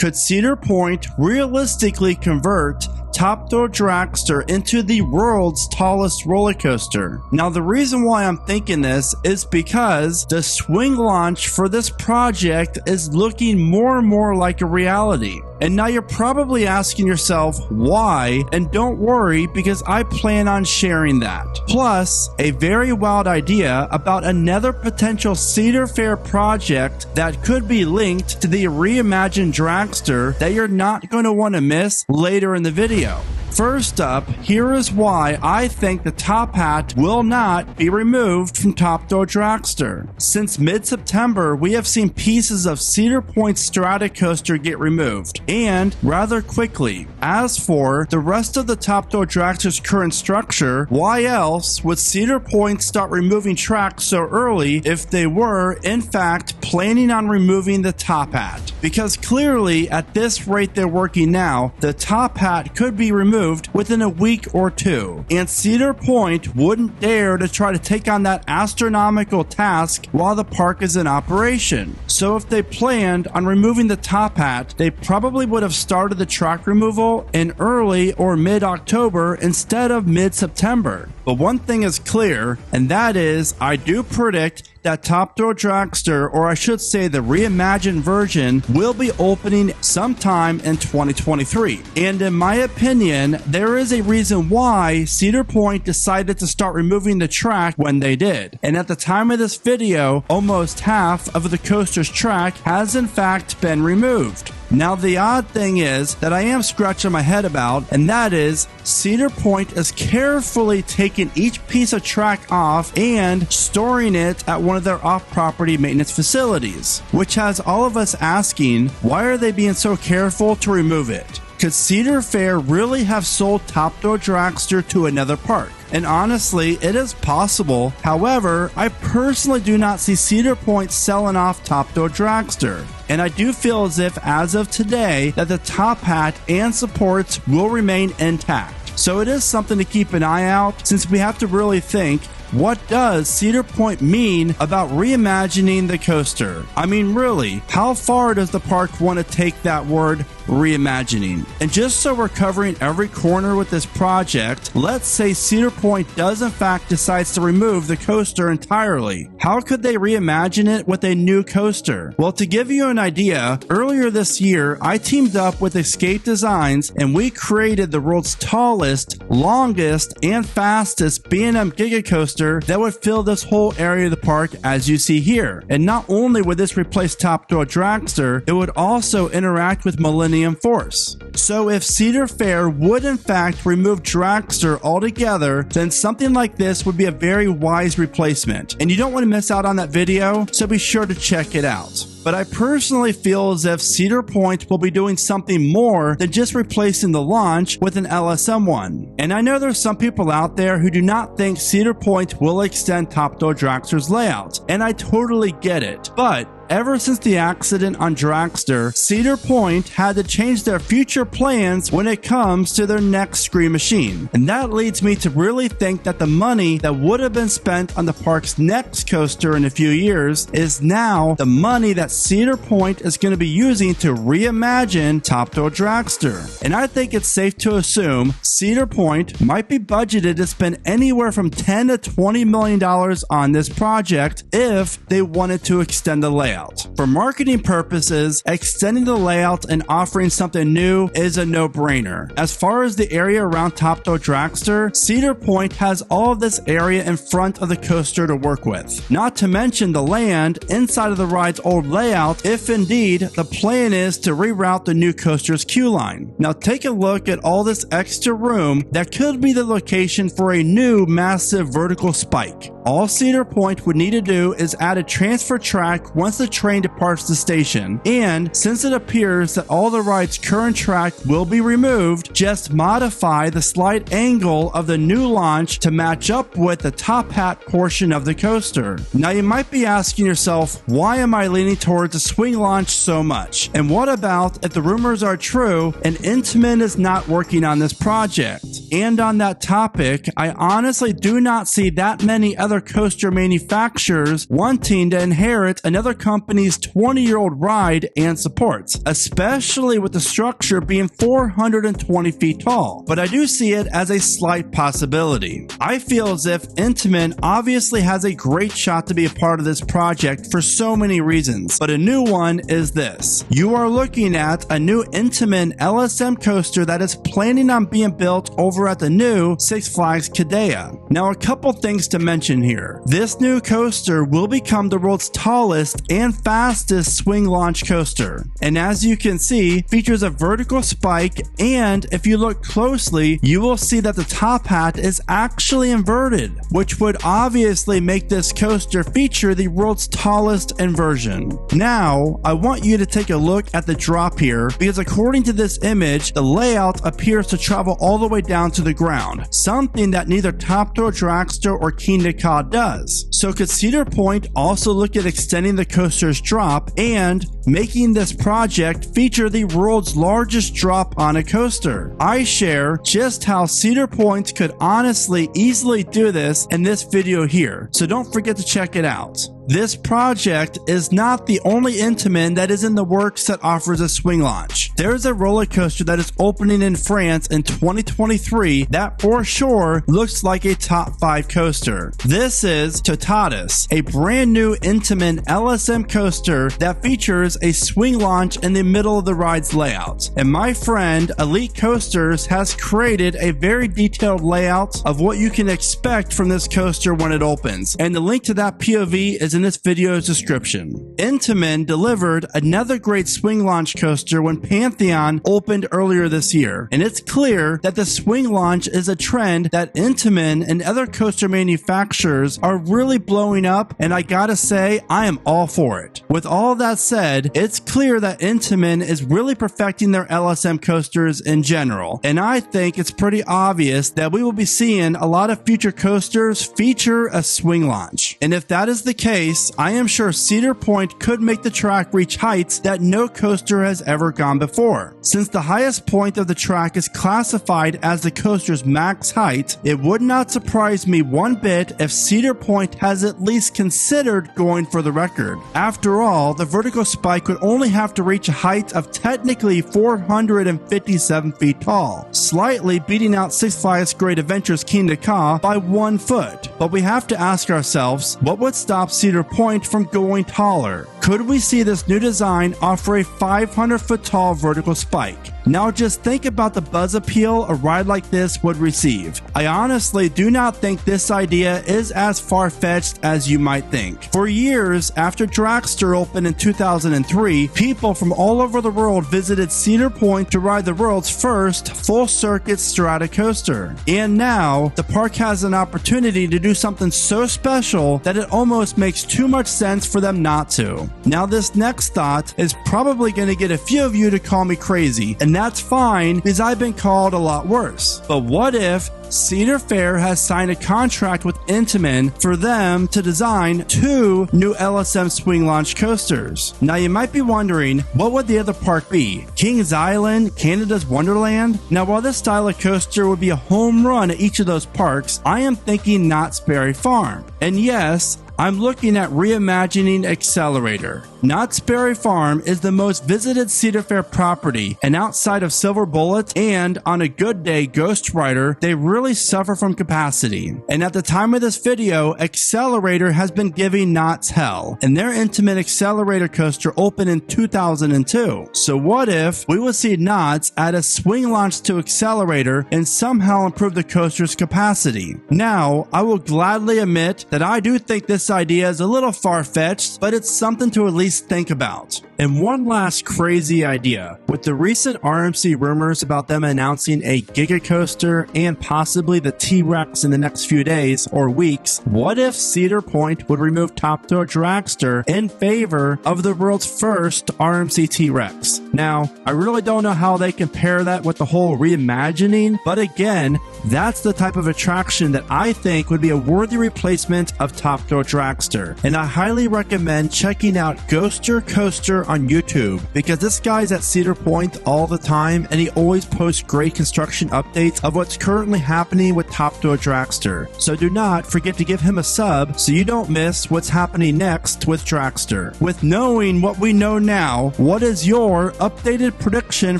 Could Cedar Point realistically convert Top Thrill Dragster into the world's tallest roller coaster? Now, the reason why I'm thinking this is because the swing launch for this project is looking more and more like a reality. And now you're probably asking yourself why, and don't worry because I plan on sharing that. Plus, a very wild idea about another potential Cedar Fair project that could be linked to the reimagined dragster that you're not going to want to miss later in the video. First up, here is why I think the top hat will not be removed from Top Thrill Dragster. Since mid-September, we have seen pieces of Cedar Point Stratocoaster get removed, and rather quickly. As for the rest of the Top Thrill Dragster's current structure, why else would Cedar Point start removing tracks so early if they were, in fact, planning on removing the top hat? Because clearly, at this rate they're working now, the top hat could be removed within a week or two, and Cedar Point wouldn't dare to try to take on that astronomical task while the park is in operation. So if they planned on removing the top hat, they probably would have started the track removal in early or mid-October instead of mid-September. But one thing is clear, and that is I do predict that Top Thrill Dragster, or I should say the reimagined version, will be opening sometime in 2023. And in my opinion, there is a reason why Cedar Point decided to start removing the track when they did. And at the time of this video, almost half of the coaster's track has in fact been removed. Now, the odd thing is that I am scratching my head about, and that is Cedar Point is carefully taking each piece of track off and storing it at one of their off-property maintenance facilities, which has all of us asking, why are they being so careful to remove it? Could Cedar Fair really have sold Top Thrill Dragster to another park? And honestly, it is possible. However, I personally do not see Cedar Point selling off Top Thrill Dragster. And I do feel as if, as of today, that the top hat and supports will remain intact. So it is something to keep an eye out, since we have to really think, what does Cedar Point mean about reimagining the coaster? I mean, really, how far does the park want to take that word reimagining? And just so we're covering every corner with this project, let's say Cedar Point does in fact decides to remove the coaster entirely. How could they reimagine it with a new coaster? Well, to give you an idea, earlier this year, I teamed up with Escape Designs and we created the world's tallest, longest, and fastest B&M Giga Coaster that would fill this whole area of the park as you see here. And not only would this replace Top Thrill Dragster, it would also interact with Millennium Force. So if Cedar Fair would in fact remove Dragster altogether, then something like this would be a very wise replacement. And you don't want to miss out on that video, so be sure to check it out. But I personally feel as if Cedar Point will be doing something more than just replacing the launch with an LSM one. And I know there's some people out there who do not think Cedar Point will extend Top Thrill Dragster's layout, and I totally get it. But ever since the accident on Dragster, Cedar Point had to change their future plans when it comes to their next Scream Machine. And that leads me to really think that the money that would have been spent on the park's next coaster in a few years is now the money that Cedar Point is going to be using to reimagine Top Thrill Dragster. And I think it's safe to assume Cedar Point might be budgeted to spend anywhere from $10 to $20 million on this project if they wanted to extend the layout. For marketing purposes, extending the layout and offering something new is a no-brainer. As far as the area around Top Thrill Dragster, Cedar Point has all of this area in front of the coaster to work with. Not to mention the land inside of the ride's old layout, if indeed the plan is to reroute the new coaster's queue line. Now take a look at all this extra room that could be the location for a new massive vertical spike. All Cedar Point would need to do is add a transfer track once the train departs the station, and since it appears that all the ride's current track track will be removed, just modify the slight angle of the new launch to match up with the top hat portion of the coaster. Now you might be asking yourself, why am I leaning towards a swing launch so much? And what about if the rumors are true and Intamin is not working on this project? And on that topic, I honestly do not see that many other coaster manufacturers wanting to inherit another company's 20-year-old ride and supports, especially with the structure being 420 feet tall. But I do see it as a slight possibility. I feel as if Intamin obviously has a great shot to be a part of this project for so many reasons, but a new one is this. You are looking at a new Intamin LSM coaster that is planning on being built over at the new Six Flags Qiddiya. Now, a couple things to mention here. This new coaster will become the world's tallest and fastest swing launch coaster, and as you can see, features a vertical spike, and if you look closely, you will see that the top hat is actually inverted, which would obviously make this coaster feature the world's tallest inversion. Now, I want you to take a look at the drop here, because according to this image, the layout appears to travel all the way down to the ground, something that neither Top Thrill Dragster or Kingda Ka does. So could Cedar Point also look at extending the coaster's drop and making this project feature the world's largest drop on a coaster? I share just how Cedar Point could honestly easily do this in this video here, so don't forget to check it out. This project is not the only Intamin that is in the works that offers a swing launch. There's a roller coaster that is opening in France in 2023 that for sure looks like a top 5 coaster. This is Totatus, a brand new Intamin LSM coaster that features a swing launch in the middle of the ride's layout. And my friend Elite Coasters has created a very detailed layout of what you can expect from this coaster when it opens, and the link to that POV is in this video's description. Intamin delivered another great swing launch coaster when Pantheon opened earlier this year, and it's clear that the swing launch is a trend that Intamin and other coaster manufacturers are really blowing up, and I gotta say, I am all for it. With all that said, it's clear that Intamin is really perfecting their LSM coasters in general, and I think it's pretty obvious that we will be seeing a lot of future coasters feature a swing launch. And if that is the case, I am sure Cedar Point could make the track reach heights that no coaster has ever gone before. Since the highest point of the track is classified as the coaster's max height, it would not surprise me one bit if Cedar Point has at least considered going for the record. After all, the vertical spike would only have to reach a height of technically 457 feet tall, slightly beating out Six Flags Great Adventure's Kingda Ka by 1 foot. But we have to ask ourselves, what would stop Cedar Point from going taller? Could we see this new design offer a 500-foot tall vertical spike? Now just think about the buzz appeal a ride like this would receive. I honestly do not think this idea is as far-fetched as you might think. For years after Dragster opened in 2003, people from all over the world visited Cedar Point to ride the world's first full-circuit strata coaster. And now, the park has an opportunity to do something so special that it almost makes too much sense for them not to. Now this next thought is probably going to get a few of you to call me crazy, and that's fine because I've been called a lot worse. But what if Cedar Fair has signed a contract with Intamin for them to design 2 new LSM swing launch coasters? Now you might be wondering, what would the other park be? Kings Island? Canada's Wonderland? Now while this style of coaster would be a home run at each of those parks, I am thinking Knott's Berry Farm. And yes, I'm looking at reimagining Accelerator. Knott's Berry Farm is the most visited Cedar Fair property, and outside of Silver Bullet and on a good day Ghost Rider, they really suffer from capacity. And at the time of this video, Accelerator has been giving Knott's hell, and their Intamin Accelerator coaster opened in 2002. So what if we would see Knott's add a swing launch to Accelerator and somehow improve the coaster's capacity? Now, I will gladly admit that I do think this idea is a little far-fetched, but it's something to at least always think about. And one last crazy idea. With the recent RMC rumors about them announcing a Giga Coaster and possibly the T-Rex in the next few days or weeks, what if Cedar Point would remove Top Thrill Dragster in favor of the world's first RMC T-Rex? Now, I really don't know how they compare that with the whole reimagining, but again, that's the type of attraction that I think would be a worthy replacement of Top Thrill Dragster. And I highly recommend checking out Ghoster Coaster on YouTube, because this guy's at Cedar Point all the time and he always posts great construction updates of what's currently happening with Top Thrill Dragster. So do not forget to give him a sub so you don't miss what's happening next with Dragster. With knowing what we know now, what is your updated prediction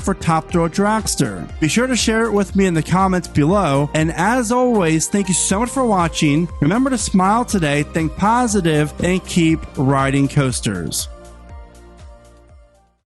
for Top Thrill Dragster? Be sure to share it with me in the comments below, and as always, thank you so much for watching. Remember to smile today, think positive, and keep riding coasters.